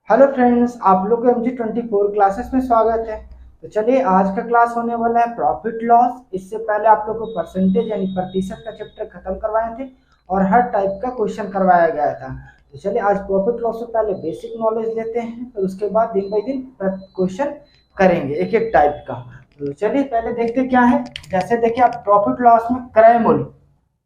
Hello friends, आप लोग को MG24 क्लासेस में स्वागत है। तो चलिए, आज का क्लास होने वाला है प्रॉफिट लॉस। इससे पहले आप लोग को परसेंटेज यानी प्रतिशत का चैप्टर खत्म करवाए थे और हर टाइप का क्वेश्चन करवाया गया था। तो चलिए, आज प्रॉफिट लॉस से पहले बेसिक नॉलेज लेते हैं, फिर उसके बाद दिन बाई दिन क्वेश्चन करेंगे एक एक टाइप का। तो चलिए पहले देखते क्या है। जैसे देखिए, आप प्रॉफिट लॉस में क्रय मूल्य,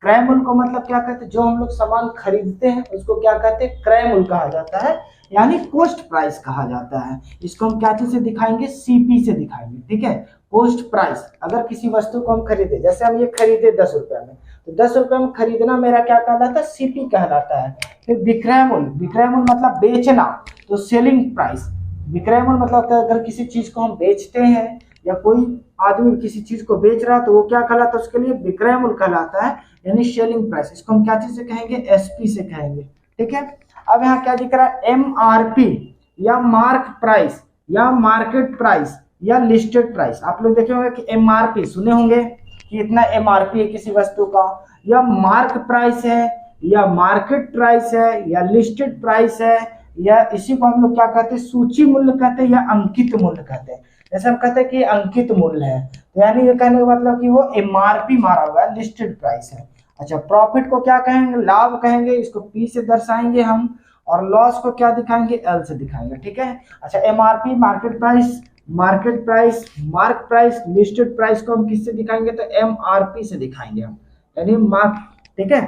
क्रय मूल्य को मतलब क्या कहते हैं, जो हम लोग सामान खरीदते हैं उसको क्या कहते हैं, क्रय मूल्य कहा जाता है, यानी कॉस्ट प्राइस कहा जाता है। इसको हम क्या चीज से दिखाएंगे, सीपी से दिखाएंगे। ठीक है, कॉस्ट प्राइस। अगर किसी वस्तु को हम खरीदे, जैसे हम ये खरीदे 10 रुपए में, तो 10 रुपए में खरीदना मेरा क्या कहलाता है, सीपी कहलाता है। फिर विक्रय मूल्य, विक्रय मूल्य मतलब बेचना, तो सेलिंग प्राइस। विक्रय मूल्य मतलब अगर किसी चीज को हम बेचते हैं या कोई आदमी किसी चीज को बेच रहा है तो वो क्या कहलाता है, उसके लिए विक्रय मूल्य कहलाता है, यानी सेलिंग प्राइस। इसको हम क्या चीज से कहेंगे, एसपी से कहेंगे। ठीक है, अब यहाँ क्या दिख रहा है, एमआरपी या मार्क प्राइस या मार्केट प्राइस या लिस्टेड प्राइस। आप लोग देखे होंगे कि एमआरपी सुने होंगे कि इतना एमआरपी है किसी वस्तु का, या मार्क प्राइस है या मार्केट प्राइस है या लिस्टेड प्राइस है, या इसी को हम लोग क्या कहते हैं, सूची मूल्य कहते हैं या अंकित मूल्य कहते हैं। जैसे हम कहते हैं कि अंकित मूल्य है, तो यानी ये कहने का मतलब कि वो एमआरपी मारा हुआ है, लिस्टेड प्राइस है। अच्छा, प्रॉफिट को क्या कहेंगे, लाभ कहेंगे, इसको पी से दर्शाएंगे हम, और लॉस को क्या दिखाएंगे, एल से दिखाएंगे। ठीक है, अच्छा, MRP, market price, market price, mark price, listed price को हम किससे दिखाएंगे, तो एमआरपी से दिखाएंगे हम, यानी मार्क। ठीक है,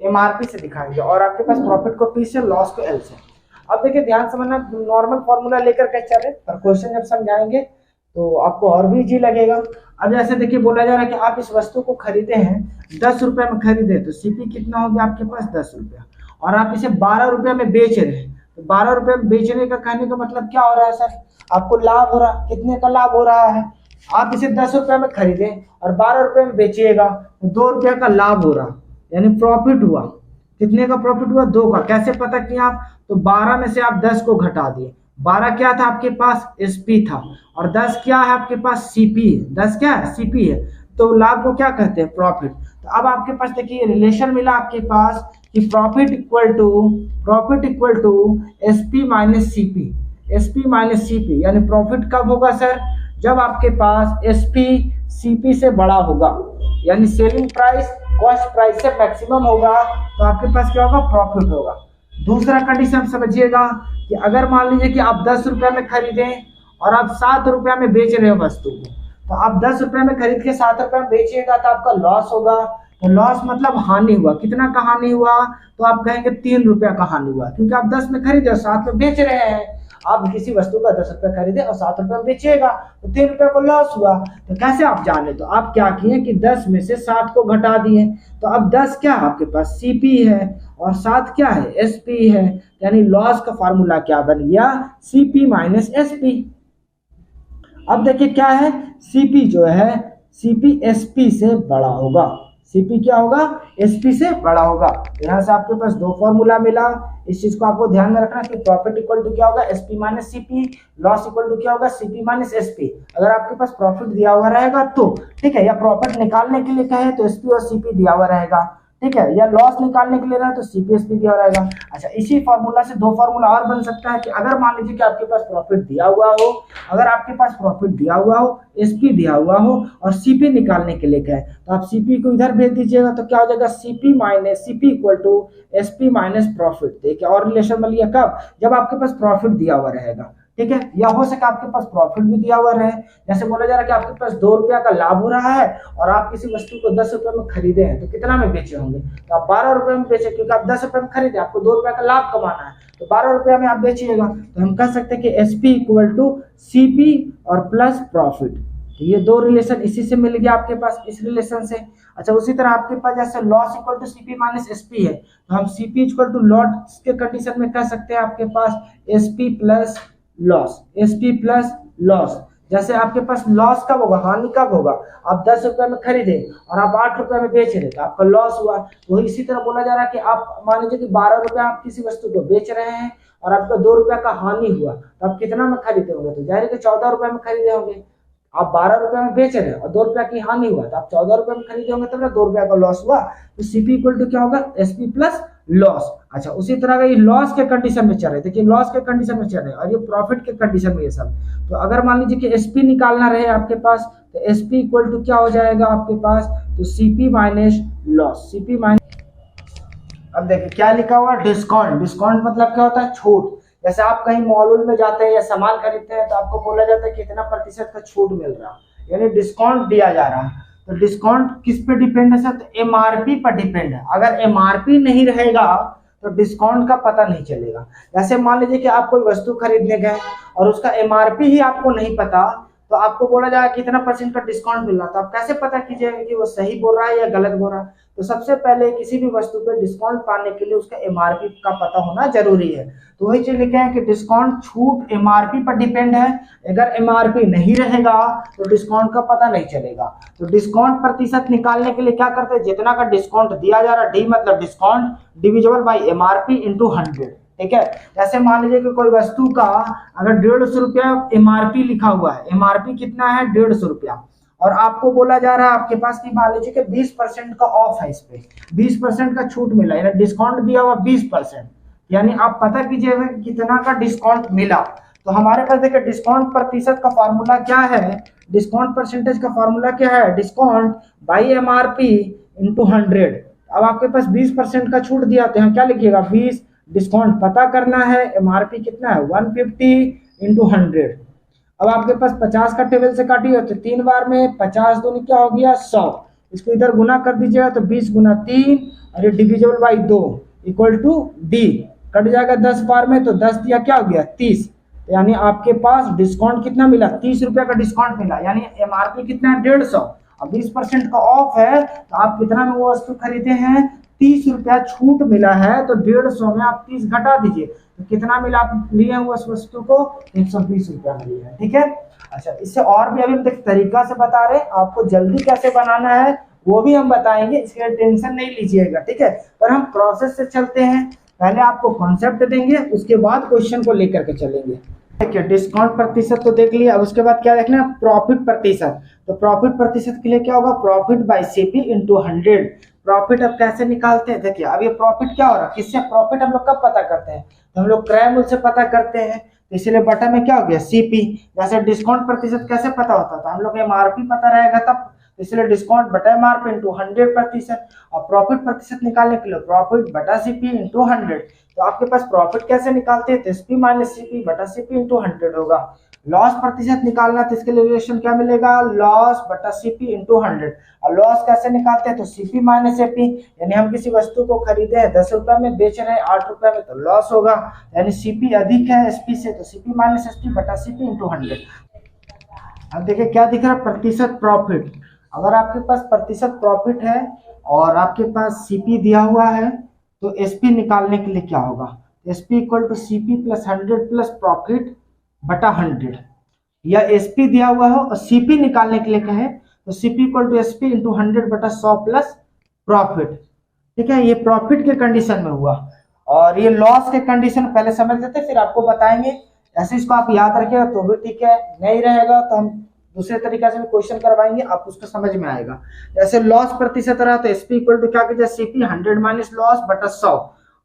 एमआरपी से दिखाएंगे, और आपके पास प्रॉफिट को पी से, लॉस को एल से। अब देखिए, ध्यान समझना, नॉर्मल फॉर्मूला लेकर के चले, और क्वेश्चन जब समझाएंगे तो आपको और भी इजी लगेगा। अब जैसे देखिए, बोला जा रहा है कि आप इस वस्तु को खरीदे हैं 10 रुपए में खरीदे, तो सीपी कितना हो गया आपके पास, 10 रुपया। और आप इसे 12 रुपए में बेच रहे हैं, तो 12 रुपए में बेचने का कहने का मतलब क्या हो रहा है सर, आपको लाभ हो रहा, कितने का लाभ हो रहा है, आप इसे 10 रुपए में खरीदे और 12 रुपए में बेचिएगा, तो 2 रुपया का लाभ हो रहा, यानी प्रॉफिट हुआ। कितने का प्रॉफिट हुआ, 2 का। कैसे पता किया आप, तो 12 में से आप 10 को घटा दिए। 12 क्या था आपके पास, एसपी था, और 10 क्या है आपके पास, सीपी है। 10 क्या है, सीपी है, तो लाभ को क्या कहते हैं, प्रॉफिट। तो अब आपके पास देखिए रिलेशन मिला आपके पास कि profit equal to SP minus CP, SP minus CP, यानी प्रॉफिट कब होगा सर, जब आपके पास एसपी सीपी से बड़ा होगा, यानी सेलिंग प्राइस कॉस्ट प्राइस से मैक्सिमम होगा, तो आपके पास क्या होगा, प्रॉफिट होगा। दूसरा कंडीशन समझिएगा कि अगर मान लीजिए कि आप 10 रुपए में खरीदें और आप 7 रुपए में बेच रहे हो वस्तु को, तो आप 10 रुपए में खरीद के 7 रुपए में बेचिएगा तो आपका लॉस होगा। तो लॉस मतलब हानि हुआ। कितना का हानि हुआ, तो आप कहेंगे 3 रुपया का हानि हुआ, क्योंकि आप 10 में खरीदे और 7 में बेच रहे हैं। आप किसी वस्तु का 10 रुपए खरीदे और 7 रुपए में बेचिएगा, तो 3 रुपए को लॉस हुआ। तो कैसे आप जाने, तो आप क्या किए कि 10 में से 7 को घटा दिए, तो अब 10 क्या है आपके पास, सीपी है, और 7 क्या है, एसपी है, यानी लॉस का फार्मूला क्या बन गया, सीपी माइनस एसपी। अब देखिए क्या है, सीपी जो है, सीपी एसपी से बड़ा होगा। सीपी क्या होगा, एसपी से बड़ा होगा। यहाँ से आपके पास 2 फॉर्मूला मिला। इस चीज को आपको ध्यान में रखना कि प्रॉफिट इक्वल टू क्या होगा, SP minus CP, loss equal to क्या होगा, सीपी माइनस एसपी। अगर आपके पास प्रॉफिट दिया हुआ रहेगा तो ठीक है, या प्रॉफिट निकालने के लिए कहे तो एसपी और सीपी दिया हुआ रहेगा। ठीक है, या लॉस निकालने के लिए रहे तो सीपीएसपी दिया रहेगा। अच्छा, इसी फॉर्मूला से 2 फॉर्मूला और बन सकता है कि अगर मान लीजिए कि आपके पास प्रॉफिट दिया हुआ हो, अगर आपके पास प्रॉफिट दिया हुआ हो, एसपी दिया हुआ हो और सीपी निकालने के लिए कहे, तो आप सीपी को इधर भेज दीजिएगा, तो क्या हो जाएगा, CP minus CP equal to SP minus profit. देखिए, और रिलेशन बन लिया कब, जब आपके पास प्रॉफिट दिया हुआ रहेगा। ठीक है, या हो सके आपके पास प्रॉफिट भी दिया हुआ रहे। जैसे बोला जा रहा है कि आपके पास 2 रुपया का लाभ हो रहा है और आप किसी वस्तु को 10 रुपए में खरीदे हैं, तो कितना में बेचे होंगे, तो आप 12 रुपए में बेचे, क्योंकि आप 10 रुपए में खरीदे, आपको 2 रुपया का लाभ कमाना है, तो 12 रुपया में आप बेचिएगा। तो हम कह सकते हैं कि एसपी इक्वल टू सीपी और प्लस प्रॉफिट। तो ये 2 रिलेशन इसी से मिल गया आपके पास, इस रिलेशन से। अच्छा, उसी तरह आपके पास जैसे loss equal to CP minus SP है, तो हम सीपी इक्वल टू लॉस के कंडीशन में कह सकते हैं आपके पास SP plus loss, SP plus loss. जैसे आपके पास लॉस कब होगा, हानि कब होगा, आप 10 रुपए में खरीदे और आप 8 रुपए में बेच रहे, तो आपका लॉस हुआ। तो इसी तरह बोला जा रहा है कि आप मान लीजिए कि 12 रुपए आप किसी वस्तु को बेच रहे हैं और आपका 2 रुपया का हानि हुआ, तो आप कितना में खरीदे होंगे, तो जाहिर है कि 14 रुपए में खरीदे होंगे। आप 12 रुपए में बेच रहे हैं और 2 रुपया की हानि हुआ, तो आप 14 रुपए में खरीदे होंगे, तब ना 2 रुपया का लॉस हुआ। तो सीपी इक्वल टू क्या होगा, एसपी प्लस लॉस। अच्छा, उसी तरह का ये लॉस के कंडीशन में चल रहे, देखिए लॉस के कंडीशन में चल रहे और ये प्रॉफिट के कंडीशन में ये सब। तो अगर मान लीजिए कि एसपी निकालना रहे आपके पास, तो एसपी इक्वल टू क्या हो जाएगा आपके पास, तो CP minus loss, CP minus. अब देखिए क्या लिखा हुआ, डिस्काउंट। डिस्काउंट मतलब क्या होता है, छूट। जैसे आप कहीं मॉल में जाते हैं या सामान खरीदते हैं तो आपको बोला जाता है कि इतना प्रतिशत का छूट मिल रहा है, यानी डिस्काउंट दिया जा रहा है। तो डिस्काउंट किस पे डिपेंड है सर, तो एमआरपी पर डिपेंड है। अगर एमआरपी नहीं रहेगा तो डिस्काउंट का पता नहीं चलेगा। जैसे मान लीजिए कि आप कोई वस्तु खरीदने गए और उसका एमआरपी ही आपको नहीं पता, तो आपको बोला जाएगा कितना परसेंट का डिस्काउंट मिल रहा, तो आप कैसे पता कीजिएगा कि वो सही बोल रहा है या गलत बोल रहा है। तो सबसे पहले किसी भी वस्तु पे डिस्काउंट पाने के लिए उसका एमआरपी का पता होना जरूरी है। तो वही चीज लिखे हैं कि डिस्काउंट छूट एमआरपी पर डिपेंड है। अगर एमआरपी नहीं रहेगा तो डिस्काउंट का पता नहीं चलेगा। तो डिस्काउंट प्रतिशत निकालने के लिए क्या करते हैं, जितना का डिस्काउंट दिया जा रहा है, डी मतलब discount divisible by MRP into 100। ठीक है, जैसे मान लीजिए कि कोई वस्तु का अगर 150 रुपया एमआरपी लिखा हुआ है, एमआरपी कितना है 150 रुपया, और आपको बोला जा रहा है आपके पास कि मान लीजिए कि 20% का ऑफ है, इस पे 20% का छूट मिला, यानी डिस्काउंट दिया हुआ 20%, यानी आप पता कीजिएगा कितना का डिस्काउंट मिला। तो हमारे पास देखिए डिस्काउंट प्रतिशत का फॉर्मूला क्या है, डिस्काउंट परसेंटेज का फॉर्मूला क्या है, डिस्काउंट बाई एमआरपी इंटू 100। अब आपके पास 20% का छूट दिया तो यहाँ क्या लिखिएगा 20, डिस्काउंट पता करना है, एमआरपी कितना है 150 इंटू 100। अब आपके पास 50 का टेबल से काटिए तो 3 बार में 50 दूनी क्या हो गया 100, इसको इधर गुना कर दीजिएगा तो 20 गुना 3 और ये divisible by 2 equal to D, कट जाएगा 10 बार में तो 10 दिया क्या हो गया 30, यानी आपके पास डिस्काउंट कितना मिला 30 रुपया का डिस्काउंट मिला, यानी एमआरपी कितना है 150। अब 20% का ऑफ है तो आप कितना में वो वस्तु खरीदे हैं 30 रुपया छूट मिला है, तो 150 में आप 30 घटा दीजिए तो कितना मिला, आप लिए हैं उस वस्तु को 120 रुपया में लिए हैं। ठीक है, अच्छा इससे और भी अभी तरीका से बता रहे हैं, आपको जल्दी कैसे बनाना है वो भी हम बताएंगे, इसके लिए टेंशन नहीं लीजिएगा। ठीक है, पर हम प्रोसेस से चलते हैं, पहले आपको कॉन्सेप्ट देंगे उसके बाद क्वेश्चन को लेकर के चलेंगे। देखिए डिस्काउंट प्रतिशत तो देख लिया, अब उसके बाद क्या देखना है प्रॉफिट प्रतिशत। तो प्रॉफिट प्रतिशत के लिए क्या होगा, profit by CP into 100। Profit अब कैसे निकालते हैं, देखिए अब ये प्रॉफिट क्या हो रहा है, किससे प्रॉफिट हम लोग कब पता करते हैं, तो हम लोग क्रय मूल्य से पता करते हैं, तो इसलिए बटा में क्या हो गया सीपी। जैसे डिस्काउंट प्रतिशत कैसे पता होता था, हम लोग एमआरपी पता रहेगा तब, इसलिए डिस्काउंट बटा एमआरपी इंटू 100%। और प्रॉफिट प्रतिशत निकालने के लिए प्रॉफिट बटा सीपी इंटू 100। तो आपके पास प्रॉफिट कैसे निकालते हैं, तो एसपी माइनस सीपी बटा सीपी इंटू 100 होगा। लॉस प्रतिशत निकालना तो इसके लिए रिलेशन क्या मिलेगा, लॉस बटा सीपी इंटू 100। और लॉस कैसे निकालते हैं, तो सीपी माइनस एपी, यानी हम किसी वस्तु को खरीदे हैं 10 रुपए में, बेच रहे हैं 8 रुपए में, तो लॉस होगा, यानी सीपी अधिक है एसपी से, तो सीपी माइनस एसपी बटा सीपी इंटू 100। अब देखिए क्या दिख रहा है, प्रतिशत प्रॉफिट। अगर आपके पास प्रतिशत प्रॉफिट है और आपके पास सीपी दिया हुआ है तो एसपी निकालने के लिए क्या होगा, SP equal to CP plus 100 plus profit बटा 100, या एसपी दिया हुआ हो और सीपी निकालने के लिए कहें तो CP equal to SP into 100 बटा 100 प्लस प्रॉफिट। ठीक है, ये प्रॉफिट के कंडीशन में हुआ, और ये लॉस के कंडीशन पहले समझ लेते फिर आपको बताएंगे। ऐसे इसको आप याद रखिएगा तो भी ठीक है, नहीं रहेगा तो हम दूसरे तरीके से भी क्वेश्चन करवाएंगे, आप उसको समझ में आएगा। जैसे लॉस प्रतिशत रहा तो एसपी इक्वल टू क्या कीजिए सीपी 100 माइनस लॉस बटा 100,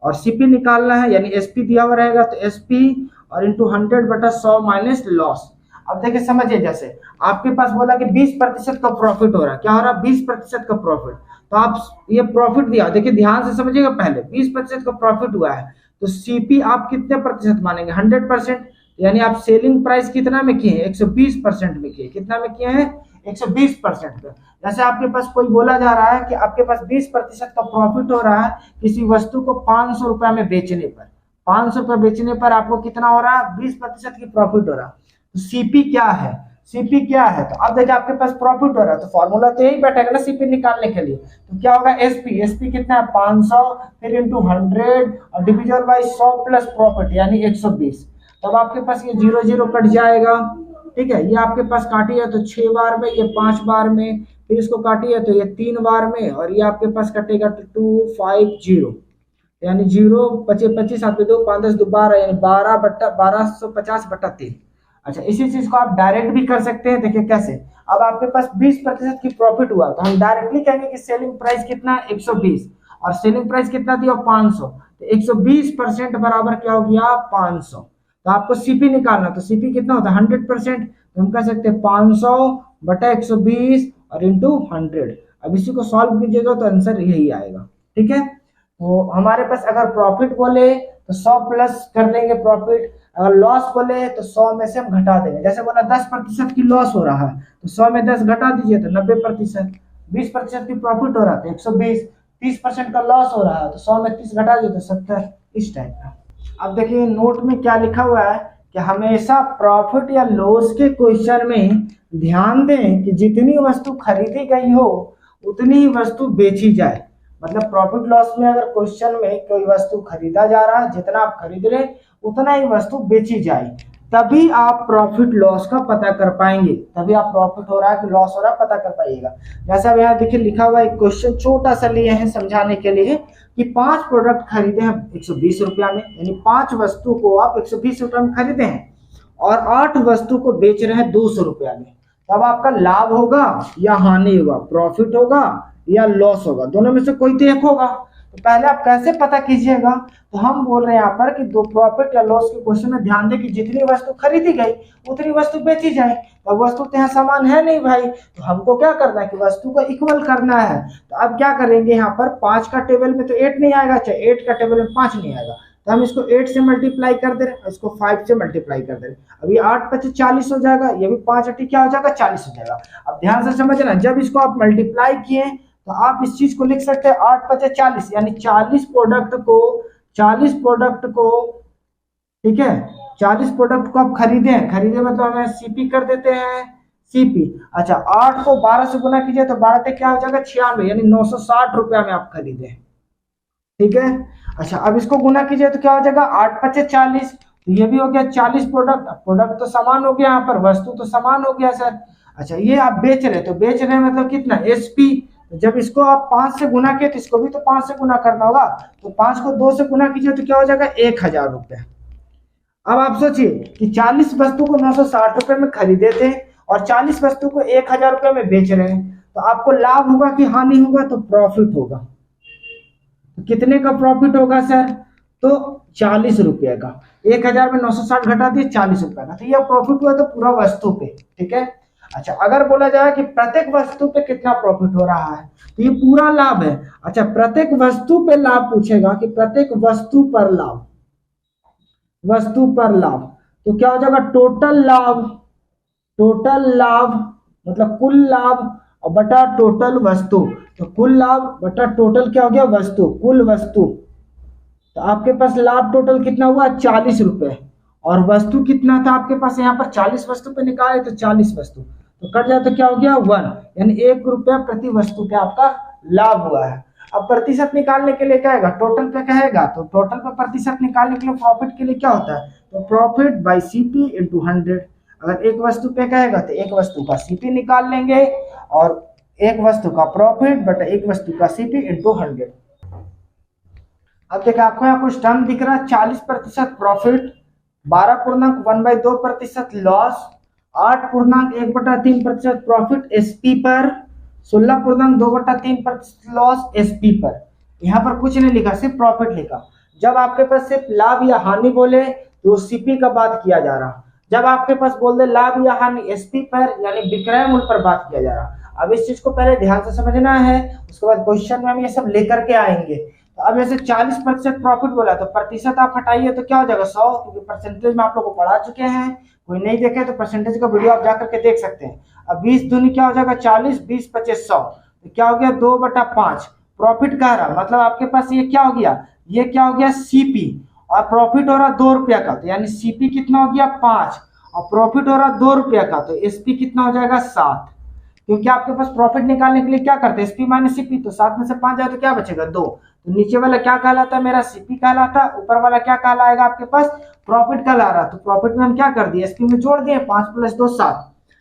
और सीपी निकालना है यानी एसपी दिया हुआ रहेगा तो एसपी और इंटू 100 बटा 100 माइनस लॉस। अब देखिए समझिए, जैसे आपके पास बोला कि 20% का प्रॉफिट हो रहा है, क्या हो रहा है 20% का प्रॉफिट, तो आप ये प्रॉफिट दिया, देखिए ध्यान से समझिएगा, पहले 20% का प्रॉफिट हुआ है तो सीपी आप कितने प्रतिशत मानेंगे 100%, यानी आप सेलिंग प्राइस कितना में किए हैं 120% में किए, कितना में किए हैं 120% पे। जैसे आपके पास कोई बोला जा रहा है कि आपके पास 20% का प्रॉफिट हो रहा है किसी वस्तु को 500 रुपया में बेचने पर, 500 रुपये बेचने पर आपको कितना हो रहा है 20% की प्रॉफिट हो रहा है। तो सीपी क्या है, सीपी क्या है, तो अब देखिए आपके पास प्रॉफिट हो रहा है तो फॉर्मूला तो यही बैठेगा ना सीपी निकालने के लिए, तो क्या होगा एसपी, एसपी कितना है 500 फिर इंटू 100 और डिविजन बाई 100 प्लस प्रॉफिट यानी 120। तब आपके पास ये 0 0 कट जाएगा। ठीक है, ये आपके पास काटी है तो 6 बार में, ये 5 बार में, फिर इसको काटी है तो ये 3 बार में, और ये आपके पास कटेगा तो 250, यानी 0 25 25 7 2 5 10 12 यानी 12 बट्टा 1250 बटा 3। अच्छा, इसी चीज को आप डायरेक्ट भी कर सकते हैं, देखिए कैसे। अब आपके पास 20% की प्रॉफिट हुआ तो हम डायरेक्टली कहेंगे कि सेलिंग प्राइस कितना 120, और सेलिंग प्राइस कितना दिया 500, तो 120% बराबर क्या हो गया 500। तो आपको सीपी निकालना, तो सीपी कितना होता है 100%, तो हम कह सकते हैं 500 बटा 120 और इंटू 100। अब इसी को सॉल्व कीजिएगा तो आंसर यही आएगा। ठीक है, तो हमारे पास अगर प्रॉफिट बोले तो 100 प्लस कर देंगे प्रॉफिट, अगर लॉस बोले तो 100 में से हम घटा देंगे। जैसे बोला 10% की लॉस हो रहा है तो 100 में 10 घटा दीजिए तो 90%, 20% की प्रॉफिट हो रहा है तो 120, 30% का लॉस हो रहा है तो 100 में 30 घटा दीजिए तो 70, इस टाइप का। अब देखिए नोट में क्या लिखा हुआ है कि हमेशा प्रॉफिट या लॉस के क्वेश्चन में ध्यान दें कि जितनी वस्तु खरीदी गई हो उतनी ही वस्तु बेची जाए। मतलब प्रॉफिट लॉस में अगर क्वेश्चन में कोई वस्तु खरीदा जा रहा है, जितना आप खरीद रहे उतना ही वस्तु बेची जाए, तभी आप प्रॉफिट लॉस का पता कर पाएंगे, तभी आप प्रॉफिट हो रहा है कि लॉस हो रहा है पता कर पाइएगा। जैसा अब यहाँ देखिए लिखा हुआ एक क्वेश्चन छोटा सा लिए हैं समझाने के लिए कि 5 प्रोडक्ट खरीदे हैं 120 रुपया में, यानी 5 वस्तु को आप 120 रुपया में खरीदे हैं और 8 वस्तु को बेच रहे हैं 200 रुपया में, तब आपका लाभ होगा या हानि होगा, प्रॉफिट होगा या लॉस होगा, दोनों में से कोई तो एक होगा। तो पहले आप कैसे पता कीजिएगा, तो हम बोल रहे हैं यहाँ पर कि दो प्रॉफिट या लॉस के क्वेश्चन में ध्यान दें कि जितनी वस्तु खरीदी गई उतनी वस्तु बेची जाए। तो वस्तु तो यहाँ समान है नहीं भाई, तो हमको क्या करना है कि वस्तु को इक्वल करना है। तो अब क्या करेंगे, यहाँ पर 5 का टेबल में तो 8 नहीं आएगा, चाहे 8 का टेबल में 5 नहीं आएगा, तो हम इसको 8 से मल्टीप्लाई कर दे रहे हैं, इसको 5 से मल्टीप्लाई कर दे रहे हैं। अभी 8 5 40 हो जाएगा, ये भी 5 8 क्या हो जाएगा 40 हो जाएगा। अब ध्यान से समझना, जब इसको आप मल्टीप्लाई किए तो आप इस चीज को लिख सकते हैं 8 5 40, यानी 40 प्रोडक्ट को ठीक है 40 प्रोडक्ट को आप खरीदे मतलब हमें सीपी कर देते हैं सीपी। अच्छा 8 को 12 से गुना कीजिए तो 12 तक क्या हो जाएगा 96, यानी 960 रुपया में आप खरीदे। ठीक है, अच्छा अब इसको गुना कीजिए तो क्या हो जाएगा 8 5 40, तो ये भी हो गया 40 प्रोडक्ट तो समान हो गया, यहाँ पर वस्तु तो समान हो गया सर। अच्छा ये आप बेच रहे, तो बेच रहे मतलब कितना एसपी, जब इसको आप 5 से गुना किए तो इसको भी तो 5 से गुना करना होगा, तो 5 को 2 से गुना कीजिए तो क्या हो जाएगा 1000 रुपये। अब आप सोचिए कि 40 वस्तु को 960 रुपए में खरीदे थे और 40 वस्तु को 1000 रुपए में बेच रहे हैं, तो आपको लाभ होगा कि हानि होगा, तो प्रॉफिट होगा। तो कितने का प्रॉफिट होगा सर, तो 40 रुपये का, 1000 में 960 घटा दिए 40 रुपए का, तो यह प्रॉफिट हुआ तो पूरा वस्तु पे। ठीक है, अच्छा अगर बोला जाए कि प्रत्येक वस्तु पे कितना प्रॉफिट हो रहा है, तो ये पूरा लाभ है। अच्छा प्रत्येक वस्तु पे लाभ पूछेगा कि प्रत्येक वस्तु पर लाभ, तो क्या हो जाएगा टोटल लाभ मतलब कुल लाभ और बटा टोटल वस्तु, तो कुल लाभ बटा टोटल क्या हो गया वस्तु, कुल वस्तु। तो आपके पास लाभ टोटल कितना हुआ 40 रुपए, और वस्तु कितना था आपके पास, यहाँ पर 40 वस्तु पे निकाले तो 40 वस्तु, तो कट जाए तो क्या हो गया 1, यानी 1 रुपया प्रति वस्तु पे आपका लाभ हुआ है। अब प्रतिशत निकालने के लिए क्या आएगा, टोटल पे कहेगा, तो टोटल पे प्रतिशत निकालने के लिए प्रॉफिट के लिए क्या होता है, तो प्रॉफिट बाई सीपी इंटू 100। अगर एक वस्तु पे कहेगा तो एक वस्तु का सीपी निकाल लेंगे और एक वस्तु का प्रॉफिट बटा एक वस्तु का सीपी इंटू 100। अब देखिए आपको यहाँ कुछ टर्म दिख रहा है, 40% प्रॉफिट, 12.1/2% लॉस, 8.1/3% प्रॉफिट एसपी पर, 16.2/3% लॉस एसपी पर। यहाँ पर कुछ नहीं लिखा, सिर्फ प्रॉफिट लिखा। जब आपके पास सिर्फ लाभ या हानि बोले तो सीपी का बात किया जा रहा, जब आपके पास बोल दे लाभ या हानि एसपी पर यानी विक्रय मूल्य पर बात किया जा रहा। अब इस चीज को पहले ध्यान से समझना है, उसके बाद क्वेश्चन में हम ये सब लेकर के आएंगे। तो अब ऐसे 40% प्रॉफिट बोला तो प्रतिशत आप हटाइए तो क्या हो जाएगा 100, क्योंकि परसेंटेज में आप लोग को पढ़ा चुके हैं, कोई नहीं देखे तो परसेंटेज का वीडियो आप जाकर के देख सकते हैं। अब 20 दूनी क्या हो जाएगा 40, 20 25 100, तो क्या हो गया 2/5 प्रॉफिट कह रहा, मतलब आपके पास ये क्या हो गया, ये क्या हो गया सीपी, और प्रॉफिट हो रहा 2 रुपया का, तो यानी सीपी कितना हो गया 5 और प्रॉफिट हो रहा 2 रुपया का, तो एसपी कितना हो जाएगा 7। क्योंकि आपके पास प्रॉफिट निकालने के लिए क्या करते हैं एसपी माइनस सीपी, तो 7 में से 5 जाए तो क्या बचेगा 2, तो नीचे वाला क्या कहलाता है मेरा सीपी कहलाता, ऊपर वाला क्या कहलाएगा आपके पास प्रॉफिट कहला रहा। तो प्रॉफिट में हम क्या कर दिए एसपी में जोड़ दिए, 5 + 2 7,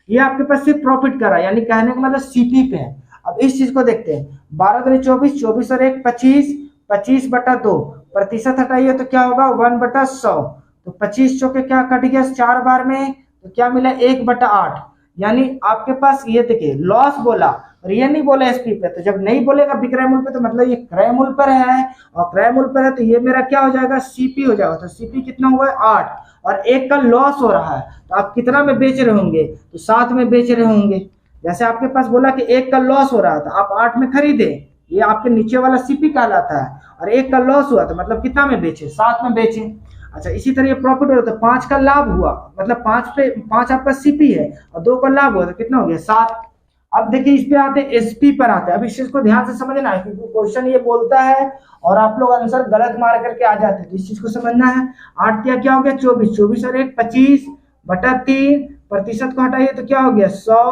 ये आपके पास सिर्फ प्रॉफिट कर रहा है, यानी कहने का मतलब सीपी पे है। अब इस चीज को देखते हैं, 12 दूनी 24, 24 और 1 25, 25/2 प्रतिशत हटाइए तो क्या होगा 1/100, तो 25 चौके क्या कट गया 4 बार में, तो क्या मिला 1/8, यानी आपके पास ये देखिए लॉस बोला और ये नहीं बोला एसपी पे। तो जब नहीं बोलेगा विक्रय मूल्य पे तो मतलब ये क्रय मूल्य पर है, और क्रय मूल्य पर है तो ये मेरा क्या हो जाएगा, सीपी हो जाएगा। तो सीपी कितना हुआ है 8, और 1 का लॉस हो रहा है, तो आप कितना में बेच रहे होंगे, तो 7 में बेच रहे होंगे। जैसे आपके पास बोला कि 1 का लॉस हो रहा है तो आप 8 में खरीदे, ये आपके नीचे वाला सीपी कहलाता है। और 1 का लॉस हुआ तो मतलब कितना में बेचे, 7 में बेचे। अच्छा, इसी तरह ये प्रॉफिट हो रहा तो 5 का लाभ हुआ, मतलब 5 आपका सीपी है और 2 का लाभ हुआ तो कितना हो गया 7। अब देखिए इस पे आते हैं, एसपी पर आते हैं। अब इस चीज को ध्यान से समझना है क्योंकि क्वेश्चन ये बोलता है और आप लोग आंसर गलत मार करके आ जाते हैं, तो इस चीज को समझना है। 8 क्या हो गया 24, 24 और 1 25 बटा 3, प्रतिशत को हटाइए तो क्या हो गया 100,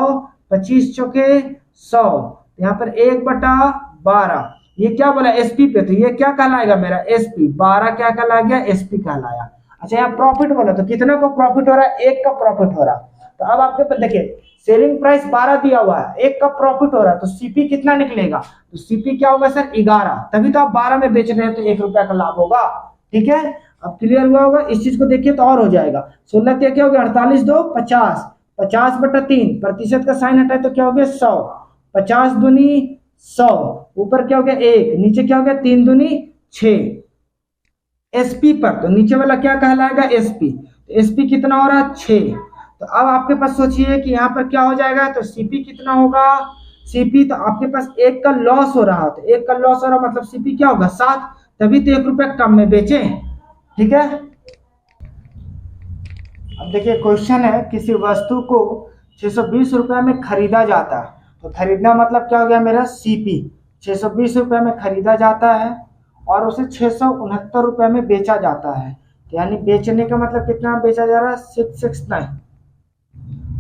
25 चौके 100, यहाँ पर 1 बटा 12। ये क्या बोला एसपी पे, तो ये क्या कहलाएगा मेरा एसपी, 12 क्या कहलाएगा एसपी कहलाया। अच्छा, यहाँ प्रॉफिट बोला तो कितना को प्रॉफिट हो रहा है, 1 का प्रॉफिट हो रहा। तो अब आपके पास देखिए सेलिंग प्राइस 12 दिया हुआ है, 1 का प्रॉफिट हो रहा है, तो सीपी कितना निकलेगा, तो सीपी क्या होगा सर 11, तभी तो आप 12 में बेच रहे हैं तो 1 रुपया का लाभ होगा। ठीक है, अब क्लियर हुआ होगा। इस चीज को देखिए तो और हो जाएगा, 16 क्या हो गया 48 2 50, 50 बटा 3, प्रतिशत का साइन हटाए तो क्या हो गया 100, 50 दूनी 100, ऊपर क्या हो गया 1, नीचे क्या हो गया 3 दूनी 6। एसपी पर तो नीचे वाला क्या कहलाएगा एसपी, तो एसपी कितना हो रहा है 6। तो अब आपके पास सोचिए कि यहाँ पर क्या हो जाएगा, तो सीपी कितना होगा, सीपी तो आपके पास 1 का लॉस हो रहा है, तो 1 का लॉस हो रहा मतलब सीपी क्या होगा 7, तभी तो 1 रुपया कम में बेचे। ठीक है, अब देखिए क्वेश्चन है, किसी वस्तु को 620 रुपया में खरीदा जाता है, तो खरीदना मतलब क्या हो गया मेरा सीपी, 620 रुपया में खरीदा जाता है और उसे 669 रुपया में बेचा जाता है, तो यानी बेचने का मतलब कितना बेचा जा रहा है 669।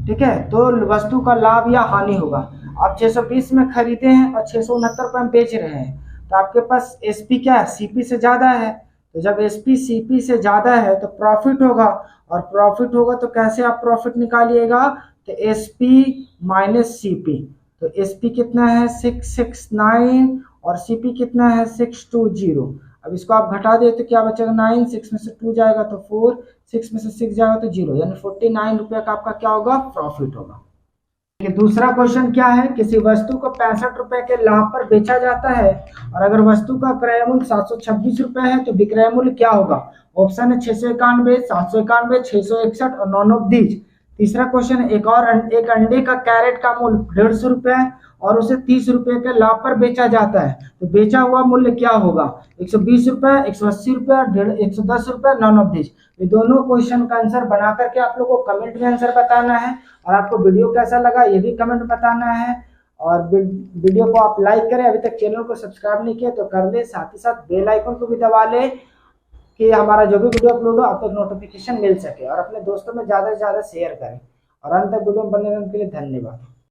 ठीक है, तो वस्तु का लाभ या हानि होगा। आप 620 में खरीदे हैं और 669 रुपये में बेच रहे हैं, तो आपके पास एसपी क्या है सीपी से ज्यादा है, तो जब एसपी सीपी से ज्यादा है तो प्रॉफिट होगा, और प्रॉफिट होगा तो कैसे आप प्रॉफिट निकालिएगा, तो एसपी माइनस सीपी, तो एसपी कितना है 669 और सीपी कितना है 620। अब इसको आप घटा दे तो क्या बचेगा 9, 6 में से 2 जाएगा तो 4, 6 में से 6 जाएगा तो 0, यानी 49 रुपया का आपका क्या होगा प्रॉफिट होगा। दूसरा क्वेश्चन क्या है, किसी वस्तु को 65 रुपए के लाभ पर बेचा जाता है और अगर वस्तु का क्रय मूल्य 726 रुपए है तो विक्रय मूल्य क्या होगा। ऑप्शन है 691, 791, 661 और 9 तीसरा क्वेश्चन है, एक अंडे का कैरेट का मूल्य 150 रुपए और उसे 30 रुपए के लाभ पर बेचा जाता है, तो बेचा हुआ मूल्य क्या होगा 120 रुपए, 180 रुपए, 110 रुपए, 9 ये दोनों क्वेश्चन का आंसर बना करके आप लोग को कमेंट में आंसर बताना है, और आपको वीडियो कैसा लगा ये भी कमेंट बताना है। और वीडियो को आप लाइक करें, अभी तक चैनल को सब्सक्राइब नहीं किया तो कर ले, साथ ही साथ बेल आइकन को भी दबा ले कि हमारा जो भी वीडियो अपलोड हो आप तक नोटिफिकेशन मिल सके, और अपने दोस्तों में ज़्यादा से ज़्यादा शेयर करें। और अंत तक वीडियो बनने के लिए धन्यवाद।